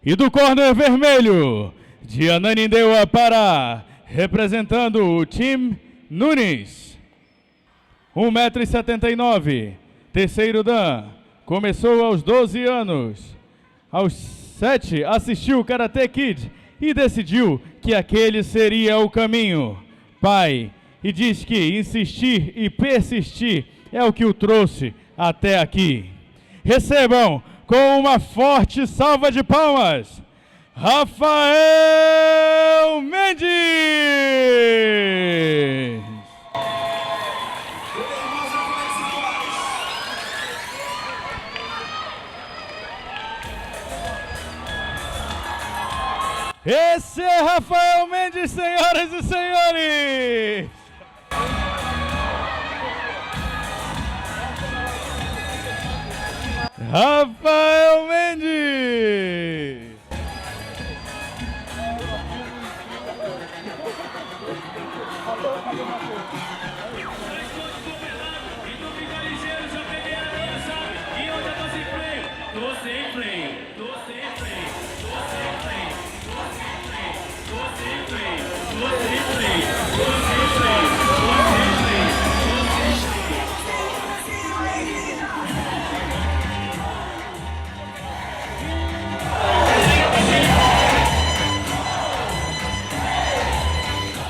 E do corner vermelho, de Ananindeua, Pará, representando o time Nunes. 1,79 m, terceiro dan, começou aos 12 anos. Aos 7 assistiu o Karate Kid e decidiu que aquele seria o caminho. Pai, e diz que insistir e persistir é o que o trouxe até aqui. Recebam com uma forte salva de palmas, Rafael Mendes! Esse é Rafael Mendes, senhoras e senhores! Rafael Mendes!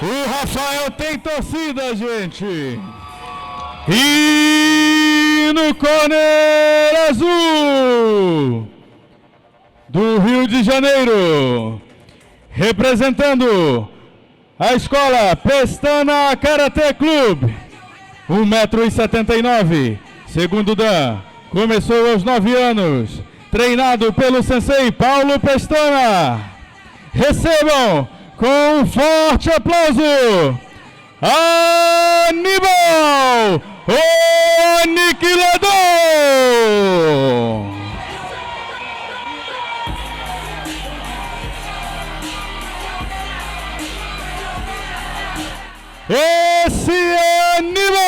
O Rafael tem torcida, gente. E no corner azul do Rio de Janeiro, representando a escola Pestana Karate Club, 1,79 m, segundo dan, começou aos 9 anos, treinado pelo sensei Paulo Pestana. Recebam com um forte aplauso, Aníbal, o Aniquilador! Esse é Aníbal!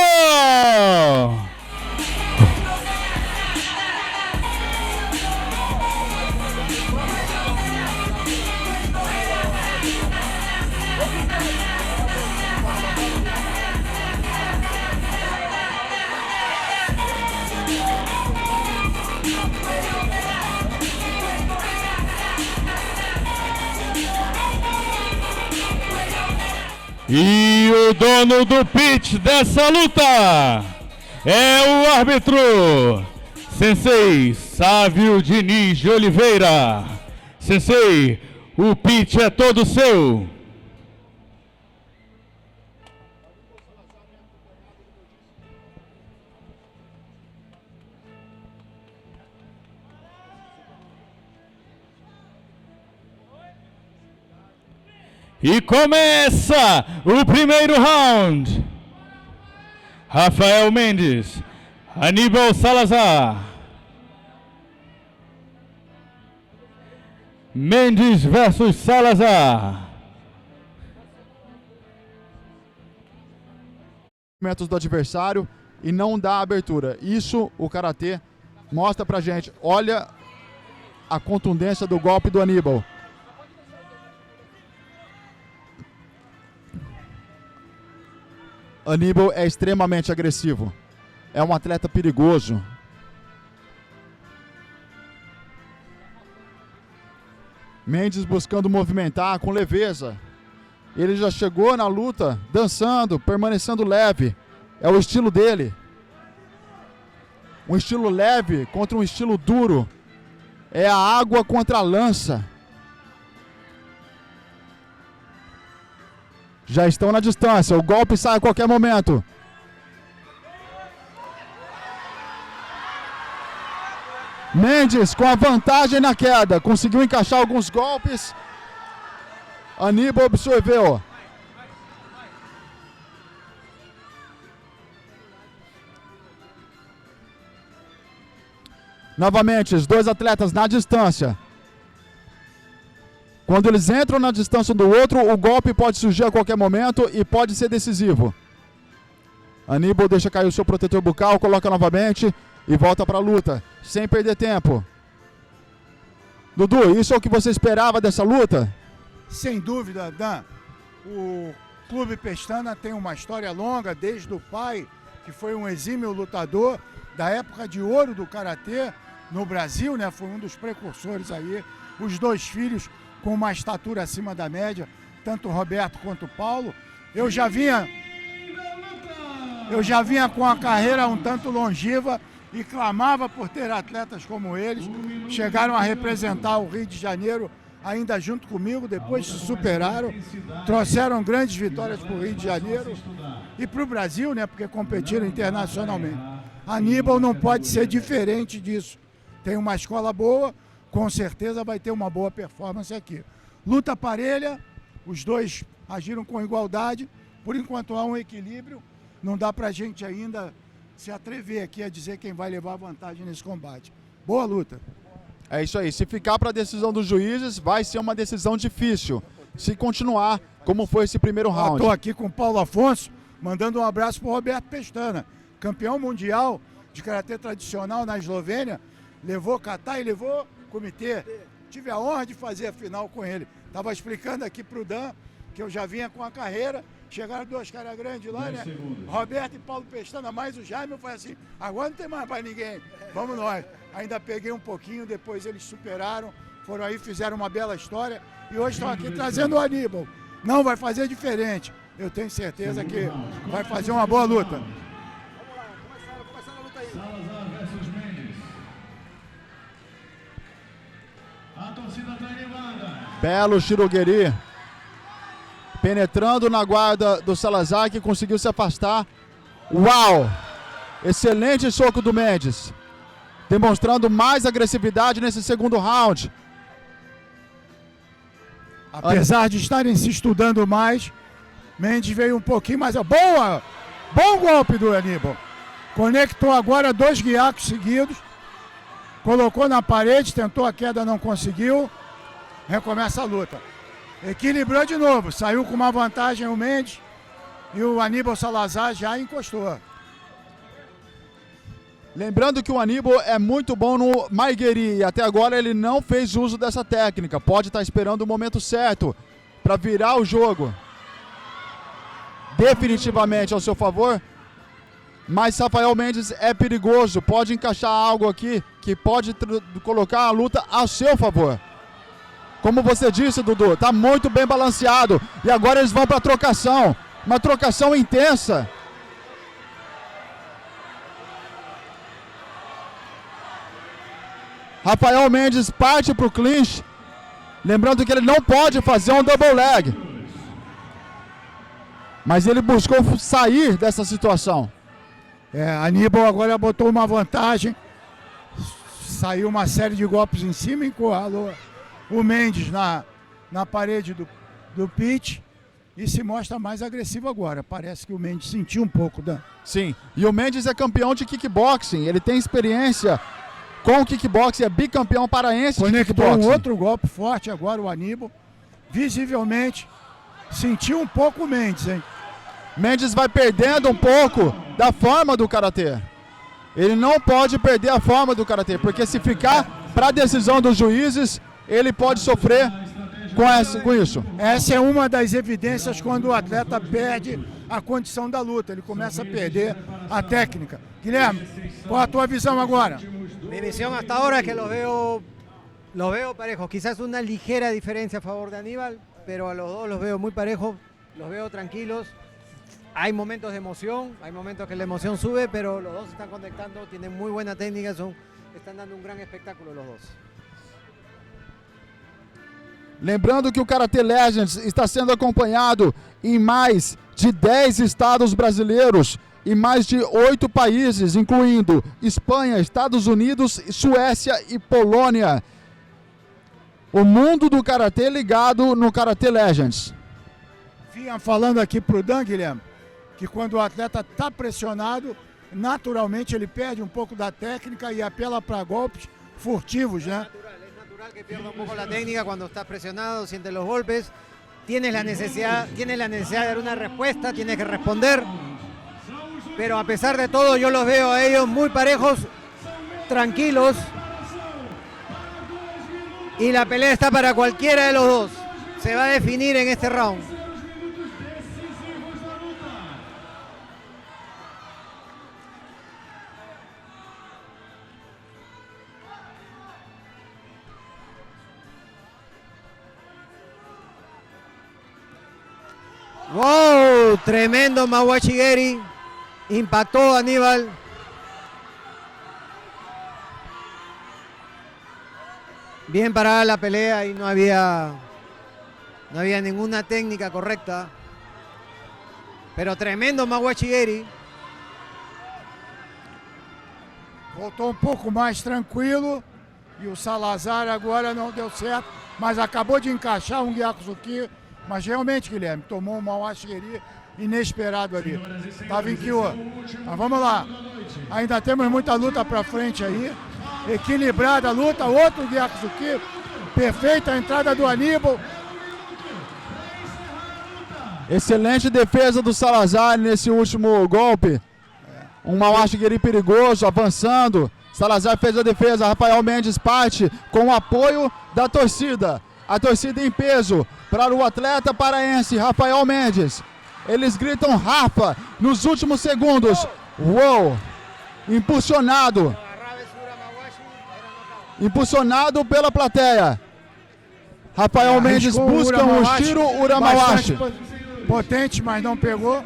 E o dono do pitch dessa luta é o árbitro Sensei Sávio Diniz de Oliveira. Sensei, o pitch é todo seu. E começa o primeiro round. Rafael Mendes, Aníbal Salazar. Mendes versus Salazar. Movimentos do adversário e não dá abertura. Isso o karatê mostra pra gente. Olha a contundência do golpe do Aníbal. Aníbal é extremamente agressivo. É um atleta perigoso. Mendes buscando movimentar com leveza. Ele já chegou na luta dançando, permanecendo leve. É o estilo dele. Um estilo leve contra um estilo duro. É a água contra a lança. Já estão na distância, o golpe sai a qualquer momento. Mendes com a vantagem na queda, conseguiu encaixar alguns golpes. Aníbal absorveu. Novamente, os dois atletas na distância. Quando eles entram na distância do outro, o golpe pode surgir a qualquer momento e pode ser decisivo. Aníbal deixa cair o seu protetor bucal, coloca novamente e volta para a luta, sem perder tempo. Dudu, isso é o que você esperava dessa luta? Sem dúvida, Dan. O Clube Pestana tem uma história longa, desde o pai, que foi um exímio lutador da época de ouro do karatê no Brasil, né? Foi um dos precursores aí. Os dois filhos com uma estatura acima da média, tanto o Roberto quanto o Paulo. Eu já vinha com a carreira um tanto longeva e clamava por ter atletas como eles. Chegaram a representar o Rio de Janeiro ainda junto comigo, depois se superaram, trouxeram grandes vitórias para o Rio de Janeiro e para o Brasil, né, porque competiram internacionalmente. Aníbal não pode ser diferente disso. Tem uma escola boa, com certeza vai ter uma boa performance aqui. Luta parelha, os dois agiram com igualdade, por enquanto há um equilíbrio, não dá para a gente ainda se atrever aqui a dizer quem vai levar vantagem nesse combate. Boa luta. É isso aí, se ficar para a decisão dos juízes, vai ser uma decisão difícil. Se continuar, como foi esse primeiro round. Estou aqui com o Paulo Afonso, mandando um abraço para o Roberto Pestana, campeão mundial de karatê tradicional na Eslovênia, levou kata e levou comitê. Tive a honra de fazer a final com ele. Estava explicando aqui para o Dan que eu já vinha com a carreira, chegaram dois caras grandes lá, né? Roberto e Paulo Pestana, mais o Jaime, eu falei assim, agora não tem mais para ninguém, vamos nós. Ainda peguei um pouquinho, depois eles superaram, foram aí, fizeram uma bela história e hoje estão aqui trazendo o Aníbal. Não vai fazer diferente, eu tenho certeza que vai fazer uma boa luta. Vamos lá, começando a luta aí. Salazar versus Mendes. A torcida está animada. Belo Shirogueri. Penetrando na guarda do Salazar, que conseguiu se afastar. Uau! Excelente soco do Mendes. Demonstrando mais agressividade nesse segundo round. Apesar de estarem se estudando mais, Mendes veio um pouquinho mais... Boa! Bom golpe do Aníbal. Conectou agora dois guiacos seguidos. Colocou na parede, tentou a queda, não conseguiu. Recomeça a luta. Equilibrou de novo, saiu com uma vantagem o Mendes e o Aníbal Salazar já encostou. Lembrando que o Aníbal é muito bom no Maigeri e até agora ele não fez uso dessa técnica. Pode estar esperando o momento certo para virar o jogo definitivamente ao seu favor. Mas Rafael Mendes é perigoso, pode encaixar algo aqui que pode colocar a luta a seu favor. Como você disse, Dudu, tá muito bem balanceado. E agora eles vão para a trocação. Uma trocação intensa. Rafael Mendes parte para o clinch. Lembrando que ele não pode fazer um double leg. Mas ele buscou sair dessa situação. Aníbal agora botou uma vantagem. Saiu uma série de golpes em cima e encurralou o Mendes na parede do pitch e se mostra mais agressivo agora. Parece que o Mendes sentiu um pouco, Dan. Sim, e o Mendes é campeão de kickboxing, ele tem experiência com o kickboxing, é bicampeão paraense de Conectou kickboxing. um outro golpe forte agora o Aníbal. Visivelmente sentiu um pouco o Mendes, hein? Mendes vai perdendo um pouco da forma do karatê. Ele não pode perder a forma do karatê, porque se ficar para a decisão dos juízes, ele pode sofrer com isso. Essa é uma das evidências quando o atleta perde a condição da luta. Ele começa a perder a técnica. Guilherme, qual a tua visão agora? Mi visión hasta ahora es que los veo parejos. Quizás una ligera diferencia a favor de Aníbal, pero a los dos los veo muy parejos, los veo tranquilos. Hay momentos de emoción, hay momentos que la emoción sube, pero los dos están conectando, tienen muy buena técnica, están dando un gran espectáculo los dos. Lembrando que o Karatê Legends está sendo acompanhado em mais de 10 estados brasileiros e mais de 8 países, incluindo Espanha, Estados Unidos, Suécia e Polônia. O mundo do Karatê ligado no Karatê Legends. Vinha falando aqui pro Dan, Guilherme, que quando o atleta está pressionado, naturalmente ele perde um pouco da técnica e apela para golpes furtivos, né? Que pierda un poco la técnica cuando estás presionado, sientes los golpes, tienes la necesidad de dar una respuesta, tienes que responder, pero a pesar de todo yo los veo a ellos muy parejos, tranquilos Y la pelea está para cualquiera de los dos. Se va a definir en este round. ¡Wow! Tremendo Mawashigeri. Impactó a Aníbal. Bien parada la pelea y no había ninguna técnica correcta. Pero tremendo Mawashigeri. Voltou um pouco mais tranquilo. E o Salazar agora não deu certo. Mas acabou de encaixar um Gyakuzuki. Mas realmente, Guilherme, tomou um Mawashigeri inesperado ali. Estava em Kyo. Mas vamos lá. Ainda temos muita luta para frente aí. Equilibrada a luta. Outro Gyakuzuki. Perfeita a entrada do Aníbal. Excelente defesa do Salazar nesse último golpe. Um Mawashigeri perigoso, avançando. Salazar fez a defesa. Rafael Mendes parte com o apoio da torcida. A torcida em peso para o atleta paraense Rafael Mendes. Eles gritam Rafa nos últimos segundos. Uou! Impulsionado. Impulsionado pela plateia. Rafael Mendes busca um estilo Uramawashi. Potente, mas não pegou.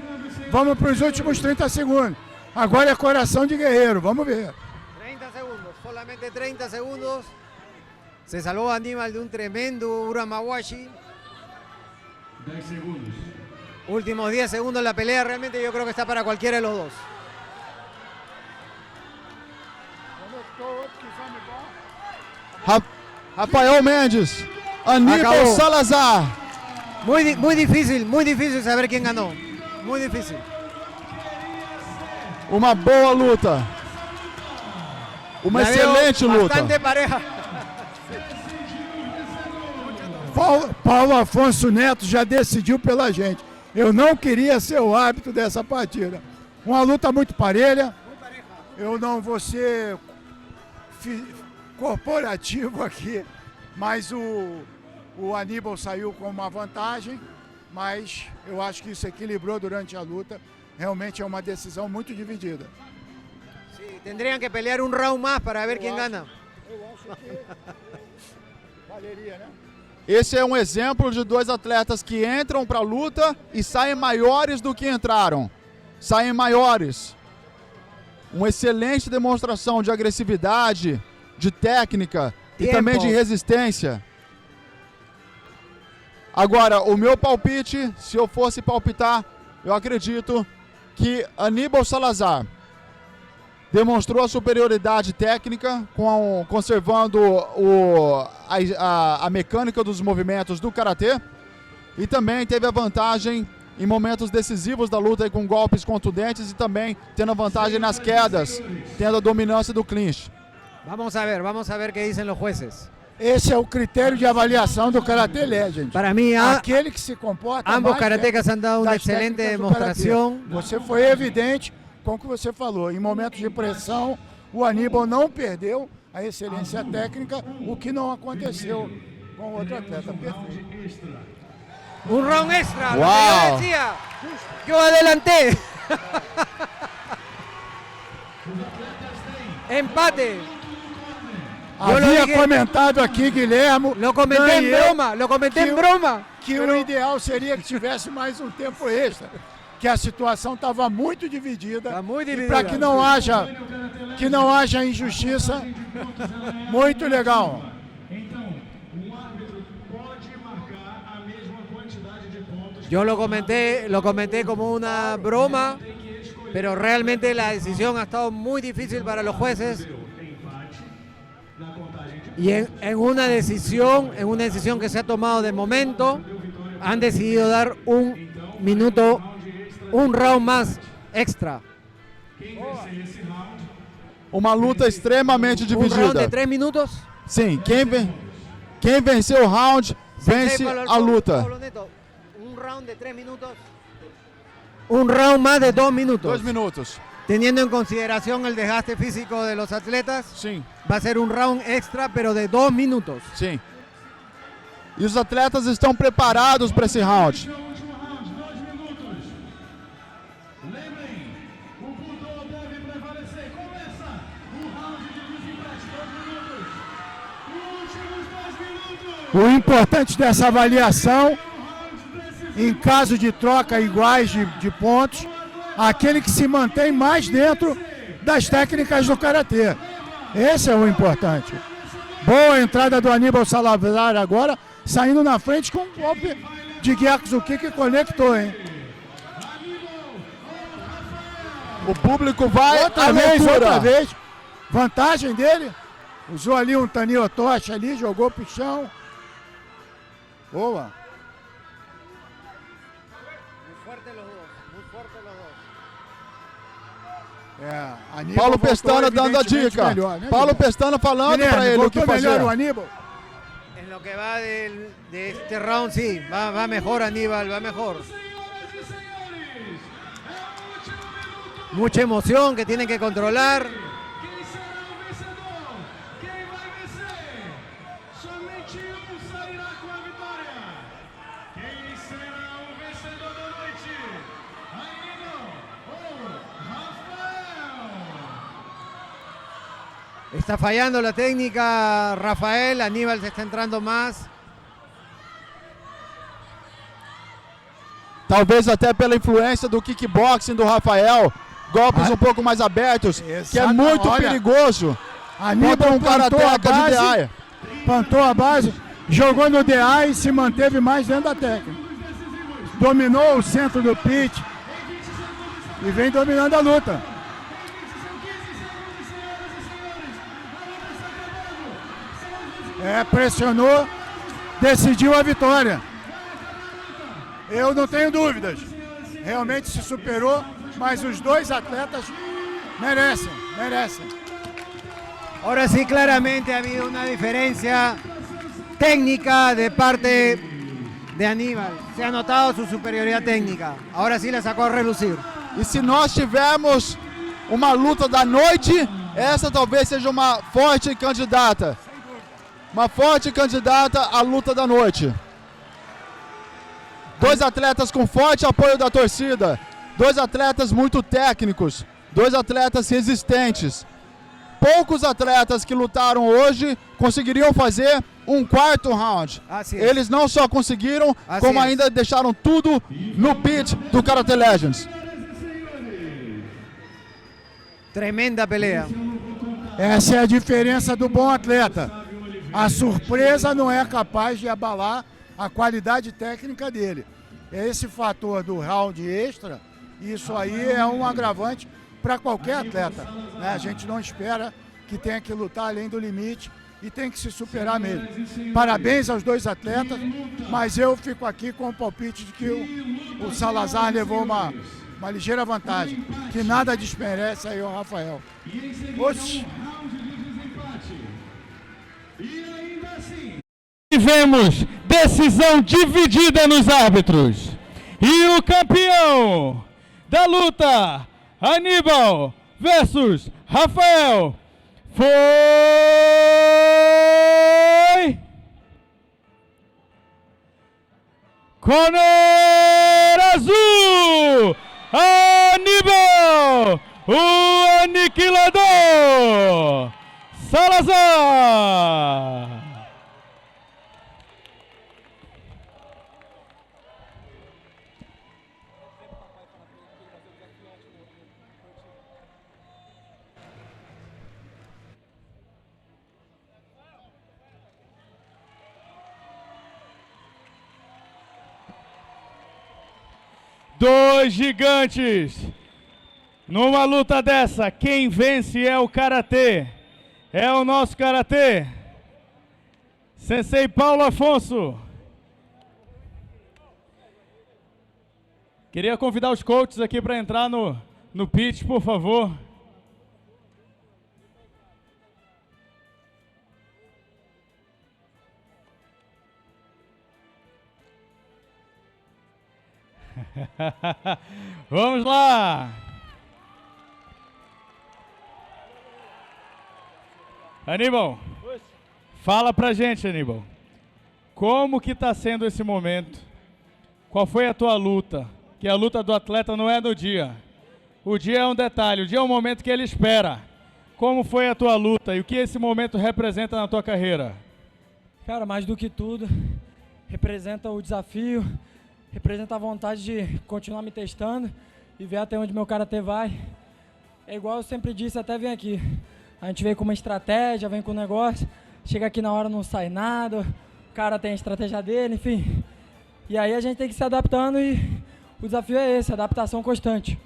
Vamos para os últimos 30 segundos. Agora é coração de guerreiro. Vamos ver. 30 segundos, solamente 30 segundos. Se salvó Aníbal de un tremendo Uramawashi. 10 segundos. Últimos 10 segundos la pelea, realmente yo creo que está para cualquiera de los dos. Rafael Mendes, Aníbal Acabou. Salazar. Muy difícil saber quién ganó. Muy difícil. Uma boa luta. Uma La veo excelente luta. bastante pareja. Paulo Afonso Neto já decidiu pela gente. Eu não queria ser o árbitro dessa partida. Uma luta muito parelha. Eu não vou ser corporativo aqui, mas o Aníbal saiu com uma vantagem, mas eu acho que isso equilibrou durante a luta. Realmente é uma decisão muito dividida. Sí, tendrían que pelear un round más para ver quién gana. Eu acho que valeria, né? Esse é um exemplo de dois atletas que entram para a luta e saem maiores do que entraram. Saem maiores. Uma excelente demonstração de agressividade, de técnica e também de resistência. Agora, o meu palpite, se eu fosse palpitar, eu acredito que Aníbal Salazar demonstrou a superioridade técnica, conservando a mecânica dos movimentos do karatê, e também teve a vantagem em momentos decisivos da luta com golpes contundentes e também tendo a vantagem nas quedas, tendo a dominância do clinch. Vamos a ver qué dicen los jueces. Esse é o critério de avaliação do Karatê Legend. Para mim, aquele que se comporta ambos mais karatecas han dado una das excelente técnicas do demostración. karatê. Você foi evidente com o que você falou. Em momentos de pressão, o Aníbal não perdeu a excelência técnica, o que não aconteceu com o outro atleta. Perfeito. Un round extra, lo que Wow. yo decía. Yo adelanté. Empate. Eu Havia dije- comentado aqui, Guilherme, Lo comenté en ganhei, broma, lo comenté que en broma. que o ideal seria que tivesse mais um tempo extra, que a situação estava muito dividida. Tá muito E dividida. para que não haja injustiça, muito legal. Yo lo comenté como una broma, pero realmente la decisión ha estado muy difícil para los jueces. Y en una decisión que se ha tomado de momento, han decidido dar un round más extra. Uma luta extremamente Un round de dividida. 3 minutos. Sim, quem venceu o round, vence a luta. Pablo Neto, un round de 3 minutos. Un round más de 2 minutos. 2 minutos. Teniendo en consideración el desgaste físico de los atletas, Sim, va a ser un round extra, pero de 2 minutos. sim. E os atletas estão preparados para esse round. O importante dessa avaliação, em caso de troca iguais de pontos, aquele que se mantém mais dentro das técnicas do karatê. Esse é o importante. Boa entrada do Aníbal Salazar agora, saindo na frente com um golpe de Gyakzuki que conectou, hein? O público vai Outra vez. Vantagem dele. Usou ali um Tanio Tocha ali, jogou pro chão. Boa. Muy fuerte los dos, muy fuerte los dos. É, Aníbal Paulo voltou Pestana dando a evidentemente dica. melhor, né, Paulo Guilherme? Pestana falando Guilherme, para ele o que voltou melhor fazer. o Aníbal? En lo que va de este round, sí, va mejor Aníbal, va mejor. Mucha emoción que tienen que controlar. Está fallando la técnica Rafael, Aníbal se está entrando más. Talvez até pela influência do kickboxing do Rafael. Golpes um pouco mais abertos, que é muito perigoso. Aníbal Contra um karateca de DI. Plantou a base, jogou no DI e se manteve mais dentro da técnica. Dominou o centro do pitch e vem dominando a luta. Pressionou, decidiu a vitória. Eu não tenho dúvidas. Realmente se superou, mas os dois atletas merecem. Ahora sí, claramente ha habido una diferencia técnica de parte de Aníbal. Se ha notado su superioridad técnica. Ahora sí la sacó a relucir. E se nós tivermos uma luta da noite, essa talvez seja uma forte candidata. Uma forte candidata à luta da noite. Dois atletas com forte apoio da torcida. Dois atletas muito técnicos. Dois atletas resistentes. Poucos atletas que lutaram hoje conseguiriam fazer um quarto round. Eles não só conseguiram, como ainda deixaram tudo no pitch do Karate Legends. Tremenda pelea. Essa é a diferença do bom atleta. A surpresa não é capaz de abalar a qualidade técnica dele. É esse fator do round extra, isso aí é um agravante para qualquer atleta, né? A gente não espera que tenha que lutar além do limite e tem que se superar mesmo. Parabéns aos dois atletas, mas eu fico aqui com o palpite de que o Salazar levou uma ligeira vantagem, que nada desmerece aí o Rafael. Oxi. Tivemos decisão dividida nos árbitros. E o campeão da luta, Aníbal versus Rafael, foi Corner Azul, Aníbal, o aniquilador Salazar. Dois gigantes. Numa luta dessa, quem vence é o karatê. É o nosso karatê. Sensei Paulo Afonso. Queria convidar os coaches aqui para entrar no pitch, por favor. Vamos lá! Aníbal, fala pra gente, Aníbal. como que está sendo esse momento? Qual foi a tua luta? Que a luta do atleta não é no dia. O dia é um detalhe, o dia é um momento que ele espera. Como foi a tua luta e o que esse momento representa na tua carreira? Cara, mais do que tudo, representa o desafio, representa a vontade de continuar me testando e ver até onde meu karatê vai. É igual eu sempre disse, até vem aqui. A gente vem com uma estratégia, vem com um negócio, chega aqui na hora não sai nada, o cara tem a estratégia dele, enfim. E aí a gente tem que se adaptando e o desafio é esse, adaptação constante.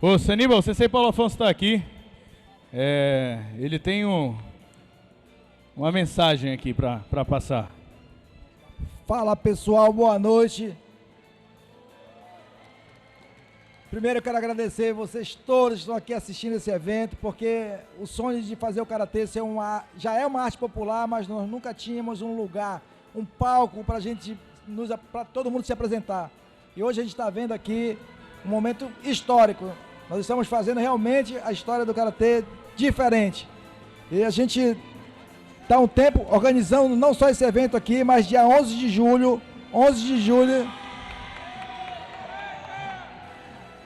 Ô, Aníbal, você sei Paulo Afonso está aqui. Ele tem uma mensagem aqui para passar. Fala pessoal, boa noite. Primeiro eu quero agradecer vocês todos que estão aqui assistindo esse evento, porque o sonho de fazer o karatê já é uma arte popular, mas nós nunca tínhamos um lugar, um palco para para todo mundo se apresentar. E hoje a gente está vendo aqui um momento histórico. Nós estamos fazendo realmente a história do karatê diferente. E a gente está um tempo organizando não só esse evento aqui, mas dia 11 de julho,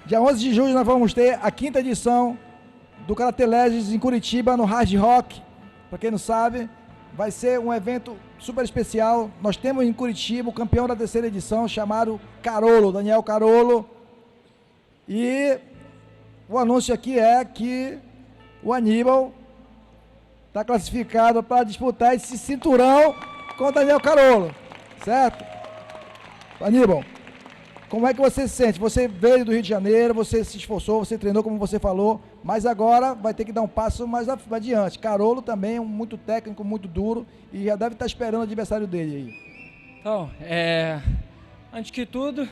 dia 11 de julho nós vamos ter a 5ª edição do Karate Legends em Curitiba, no Hard Rock. Para quem não sabe, vai ser um evento super especial. Nós temos em Curitiba o campeão da 3ª edição, chamado Carolo, Daniel Carolo. E o anúncio aqui é que o Aníbal está classificado para disputar esse cinturão com o Daniel Carolo, certo? Aníbal, como é que você se sente? Você veio do Rio de Janeiro, você se esforçou, você treinou como você falou, mas agora vai ter que dar um passo mais adiante. Carolo também é muito técnico, muito duro e já deve estar esperando o adversário dele aí. Então, antes que tudo,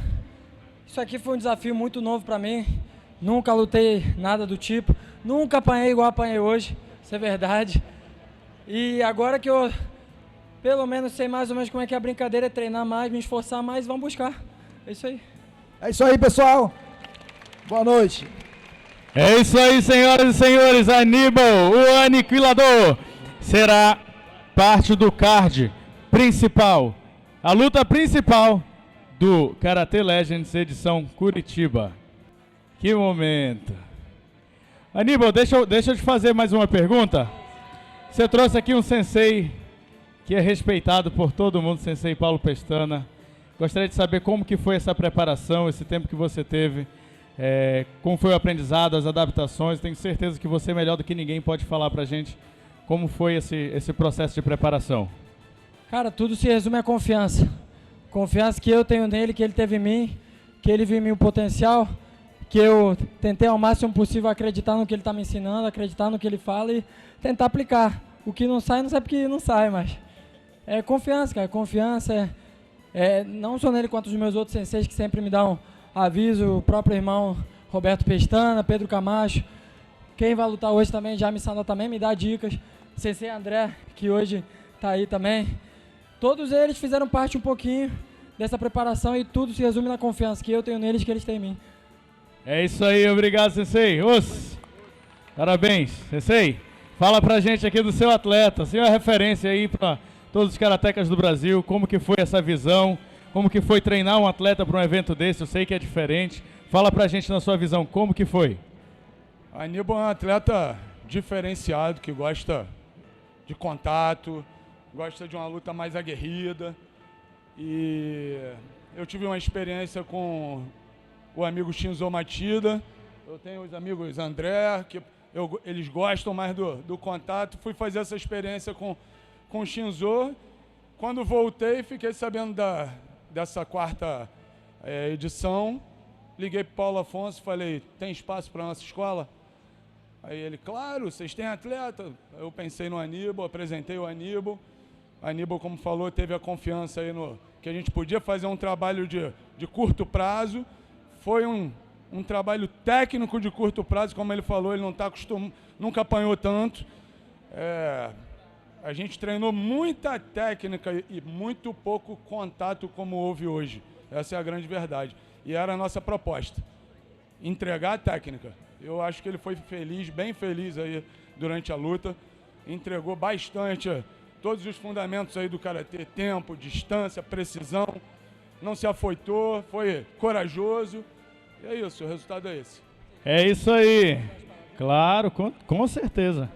isso aqui foi um desafio muito novo para mim. Nunca lutei nada do tipo, nunca apanhei igual apanhei hoje, isso é verdade. E agora que eu, pelo menos, sei mais ou menos como é que é a brincadeira, é treinar mais, me esforçar mais, vamos buscar. É isso aí. É isso aí, pessoal. Boa noite. É isso aí, senhoras e senhores. Aníbal, o Aniquilador, será parte do card principal. A luta principal do Karate Legends edição Curitiba. Que momento. Aníbal, deixa eu te fazer mais uma pergunta. Você trouxe aqui um sensei que é respeitado por todo mundo, sensei Paulo Pestana. Gostaria de saber como que foi essa preparação, esse tempo que você teve, como foi o aprendizado, as adaptações. Tenho certeza que você, melhor do que ninguém, pode falar pra gente como foi esse processo de preparação. Cara, tudo se resume à confiança. Confiança que eu tenho nele, que ele teve em mim, que ele viu em mim o potencial, que eu tentei ao máximo possível acreditar no que ele está me ensinando, acreditar no que ele fala e tentar aplicar. O que não sai porque não sai, mas é confiança, cara. Confiança não só nele quanto nos meus outros senseis que sempre me dão aviso, o próprio irmão Roberto Pestana, Pedro Camacho. Quem vai lutar hoje também já me ensinou também, me dá dicas. Sensei André, que hoje está aí também. Todos eles fizeram parte um pouquinho dessa preparação e tudo se resume na confiança que eu tenho neles e que eles têm em mim. É isso aí, obrigado, sensei. Parabéns, sensei. Fala pra gente aqui do seu atleta, você é uma referência aí para todos os karatecas do Brasil, como que foi essa visão, como que foi treinar um atleta para um evento desse, eu sei que é diferente. Fala pra gente na sua visão, como que foi? Aníbal é um atleta diferenciado, que gosta de contato, gosta de uma luta mais aguerrida. E eu tive uma experiência com o amigo Shinzo Matida, eu tenho os amigos André, que eles gostam mais do contato. Fui fazer essa experiência com o Shinzo. Quando voltei, fiquei sabendo dessa 4ª edição. Liguei para o Paulo Afonso e falei, tem espaço para a nossa escola? Aí ele, claro, vocês têm atleta. Eu pensei no Aníbal, apresentei o Aníbal. Aníbal, como falou, teve a confiança aí que a gente podia fazer um trabalho de curto prazo. Foi um trabalho técnico de curto prazo, como ele falou, ele não está acostumado, nunca apanhou tanto. A gente treinou muita técnica e muito pouco contato como houve hoje. Essa é a grande verdade. E era a nossa proposta, entregar a técnica. Eu acho que ele foi feliz, bem feliz aí durante a luta, entregou bastante todos os fundamentos aí do karatê, tempo, distância, precisão, não se afoitou, foi corajoso, e é isso, o resultado é esse. É isso aí. Claro, com certeza.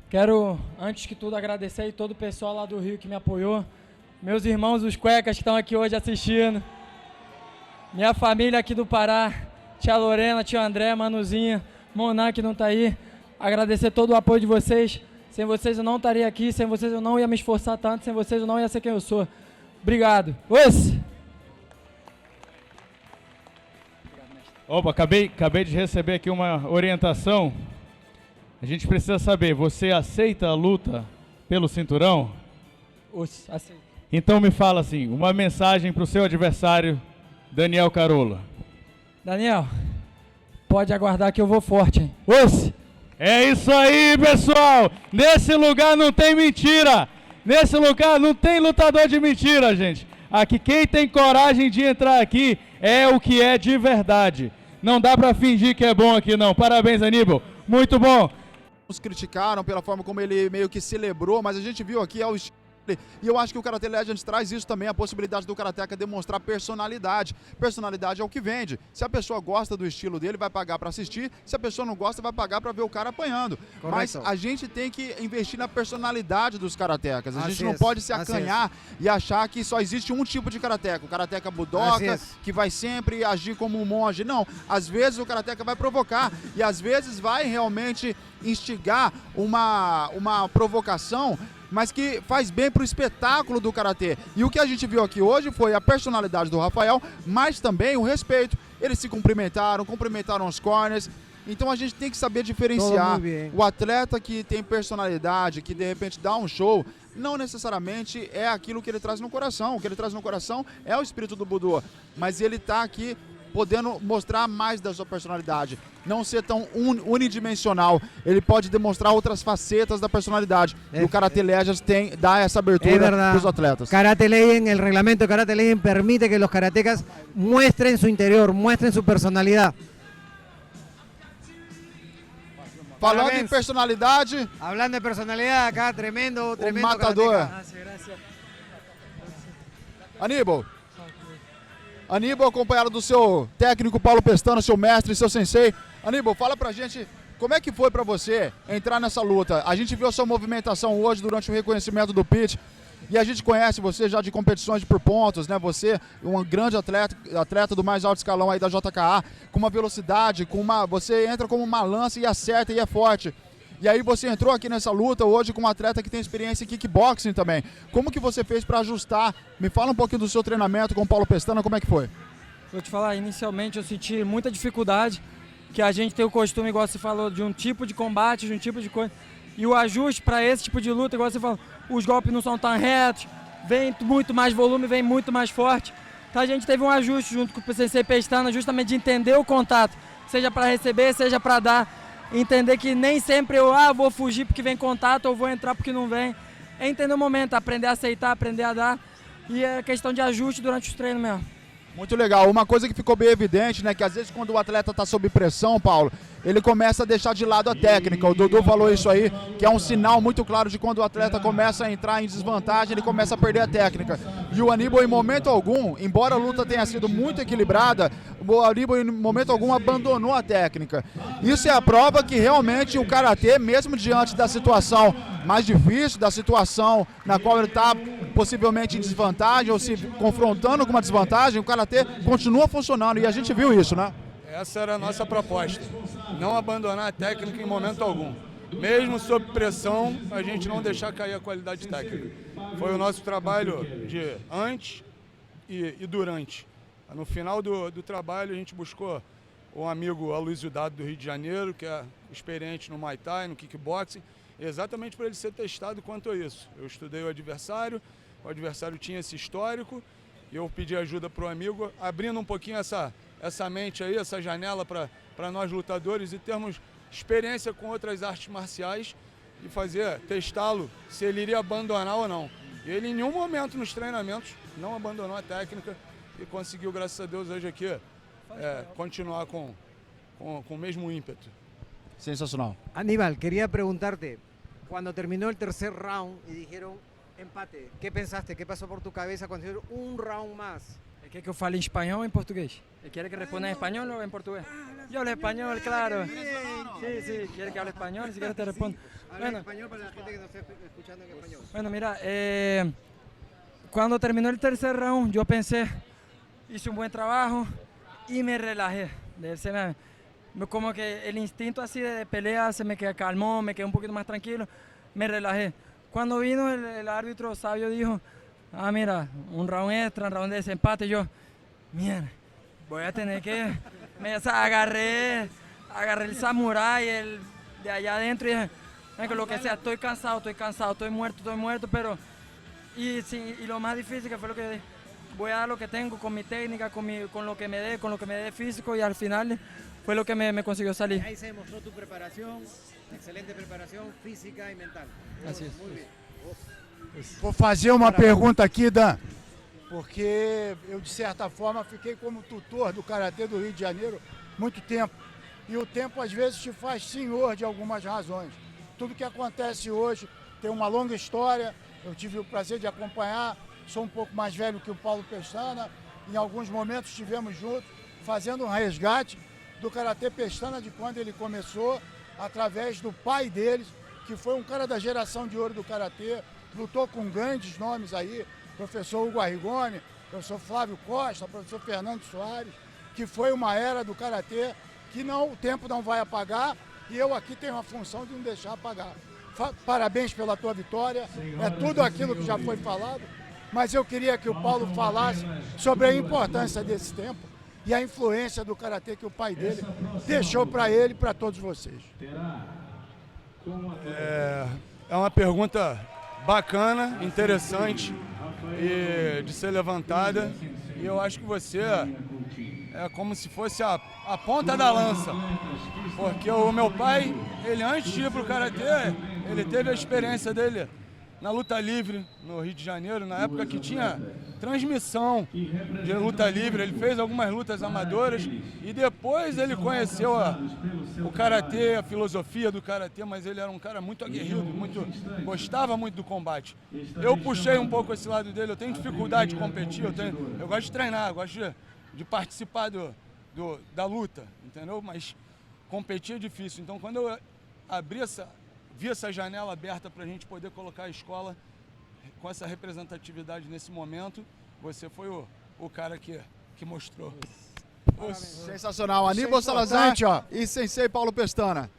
Quero, antes que tudo, agradecer aí todo o pessoal lá do Rio que me apoiou, meus irmãos, os cuecas que estão aqui hoje assistindo, minha família aqui do Pará, tia Lorena, tio André, Manuzinha, Moná que não tá aí, agradecer todo o apoio de vocês. Sem vocês eu não estaria aqui, sem vocês eu não ia me esforçar tanto, sem vocês eu não ia ser quem eu sou. Obrigado. Opa, acabei de receber aqui uma orientação. A gente precisa saber, você aceita a luta pelo cinturão? Aceito. Então me fala assim, uma mensagem para o seu adversário, Daniel Carola. Daniel, pode aguardar que eu vou forte, hein? É isso aí, pessoal! Nesse lugar não tem mentira! Nesse lugar não tem lutador de mentira, gente! Aqui quem tem coragem de entrar aqui é o que é de verdade. Não dá pra fingir que é bom aqui não. Parabéns, Aníbal. Muito bom. Nos criticaram pela forma como ele meio que celebrou, mas a gente viu aqui ao estilo. E eu acho que o Karate Legends traz isso também, a possibilidade do karateka demonstrar personalidade. Personalidade é o que vende. Se a pessoa gosta do estilo dele, vai pagar para assistir. Se a pessoa não gosta, vai pagar para ver o cara apanhando. Correto. Mas a gente tem que investir na personalidade dos karatecas. A gente não pode se acanhar e achar que só existe um tipo de karateka. O karateka budoka, que vai sempre agir como um monge. Não, às vezes o karateka vai provocar e às vezes vai realmente instigar uma provocação, mas que faz bem para o espetáculo do karatê. E o que a gente viu aqui hoje foi a personalidade do Rafael, mas também o respeito. Eles se cumprimentaram os corners. Então a gente tem que saber diferenciar o atleta que tem personalidade, que de repente dá um show, não necessariamente é aquilo que ele traz no coração. O que ele traz no coração é o espírito do Budô, mas ele está aqui podendo mostrar mais da sua personalidade, não ser tão unidimensional. Ele pode demonstrar outras facetas da personalidade. E o Karate Legends dá essa abertura para os atletas. Karate Legends, el reglamento de Karate Legends permite que los karatecas muestren su interior, muestren su personalidad. Falando em personalidade, hablando de personalidad acá, tremendo matador. Gracias. Aníbal, acompanhado do seu técnico Paulo Pestana, seu mestre, seu sensei. Aníbal, fala pra gente como é que foi pra você entrar nessa luta. A gente viu a sua movimentação hoje durante o reconhecimento do Pete e a gente conhece você já de competições por pontos, né? Você um grande atleta do mais alto escalão aí da JKA, com uma velocidade, você entra como uma lança e acerta e é forte. E aí você entrou aqui nessa luta hoje com um atleta que tem experiência em kickboxing também. Como que você fez para ajustar? Me fala um pouquinho do seu treinamento com o Paulo Pestana, como é que foi? Vou te falar, inicialmente eu senti muita dificuldade, que a gente tem o costume, igual você falou, de um tipo de combate, de um tipo de coisa. E o ajuste para esse tipo de luta, igual você falou, os golpes não são tão retos, vem muito mais volume, vem muito mais forte. Então a gente teve um ajuste junto com o Sensei Pestana, justamente de entender o contato, seja para receber, seja para dar. Entender que nem sempre eu vou fugir porque vem contato ou vou entrar porque não vem. É entender o momento, aprender a aceitar, aprender a dar. E é questão de ajuste durante os treinos mesmo. Muito legal. Uma coisa que ficou bem evidente, né, que às vezes quando o atleta está sob pressão, Paulo, ele começa a deixar de lado a técnica. O Dudu falou isso aí, que é um sinal muito claro de quando o atleta começa a entrar em desvantagem, ele começa a perder a técnica. E o Aníbal, em momento algum, embora a luta tenha sido muito equilibrada, o Aníbal, em momento algum, abandonou a técnica. Isso é a prova que realmente o karatê, mesmo diante da situação mais difícil, da situação na qual ele está possivelmente em desvantagem ou se confrontando com uma desvantagem, o karatê continua funcionando e a gente viu isso, né? Essa era a nossa proposta, não abandonar a técnica em momento algum. Mesmo sob pressão, a gente não deixar cair a qualidade técnica. Foi o nosso trabalho de antes e durante. No final do trabalho, a gente buscou um amigo Aloysio Dado do Rio de Janeiro, que é experiente no Muay Thai, no kickboxing, exatamente para ele ser testado quanto a isso. Eu estudei o adversário tinha esse histórico, e eu pedi ajuda para o amigo, abrindo um pouquinho essa mente aí, essa janela para nós lutadores e termos experiência com outras artes marciais e testá-lo se ele iria abandonar ou não. E ele em nenhum momento nos treinamentos não abandonou a técnica e conseguiu, graças a Deus, hoje aqui continuar com o mesmo ímpeto. Sensacional. Aníbal, quería preguntarte, cuando terminó el tercer round y dijeron empate, ¿qué pensaste? ¿Qué pasó por tu cabeza cuando dijeron un round más? Quer que eu fale em espanhol ou em português? Ele quer que responda em espanhol ou em português? Eu hablo espanhol, claro. Sí, sí, quiere que hable español, si quieres te respondo. Habla en español para la gente que no esté escuchando en español. Bueno, mira, cuando terminó el tercer round, yo pensé, hice un buen trabajo y me relajé. Como que el instinto así de pelea se me calmó, me quedé un poquito más tranquilo, me relajé. Cuando vino el árbitro sabio dijo, mira, un round extra, un round de desempate, yo, mierda, voy a tener que, agarré el samurái, el de allá adentro y dije, que lo que sea, estoy cansado, estoy muerto, pero, y lo más difícil que fue lo que dije, voy a dar lo que tengo con mi técnica, con lo que me dé físico y al final fue lo que me consiguió salir. Ahí se demostró tu preparación, excelente preparação física e mental. Así es. Muy bien. Vou fazer uma pergunta aqui, Dan, porque eu, de certa forma, fiquei como tutor do Karatê do Rio de Janeiro muito tempo. E o tempo, às vezes, te faz senhor de algumas razões. Tudo que acontece hoje tem uma longa história, eu tive o prazer de acompanhar, sou um pouco mais velho que o Paulo Pestana, em alguns momentos estivemos juntos, fazendo um resgate do Karatê Pestana de quando ele começou, através do pai deles, que foi um cara da geração de ouro do Karatê, lutou com grandes nomes aí, professor Hugo Arrigoni, professor Flávio Costa, professor Fernando Soares, que foi uma era do Karatê que o tempo não vai apagar e eu aqui tenho a função de não deixar apagar. Parabéns pela tua vitória, é tudo aquilo que já foi falado, mas eu queria que o Paulo falasse sobre a importância desse tempo e a influência do Karatê que o pai dele deixou para ele e para todos vocês. É uma pergunta bacana, interessante e de ser levantada. E eu acho que você é como se fosse a ponta da lança. Porque o meu pai, ele antes de ir para o Karatê, ele teve a experiência dele na luta livre no Rio de Janeiro, na época que tinha transmissão de luta livre. Ele fez algumas lutas amadoras e depois ele conheceu o Karatê, a filosofia do Karatê, mas ele era um cara muito aguerrido, gostava muito do combate. Eu puxei um pouco esse lado dele, eu tenho dificuldade de competir, eu gosto de treinar, eu gosto de participar da luta, entendeu? Mas competir é difícil. Então quando eu vi essa janela aberta para a gente poder colocar a escola com essa representatividade nesse momento, você foi o cara que mostrou. Sensacional. Aníbal Salazar e Sensei Paulo Pestana.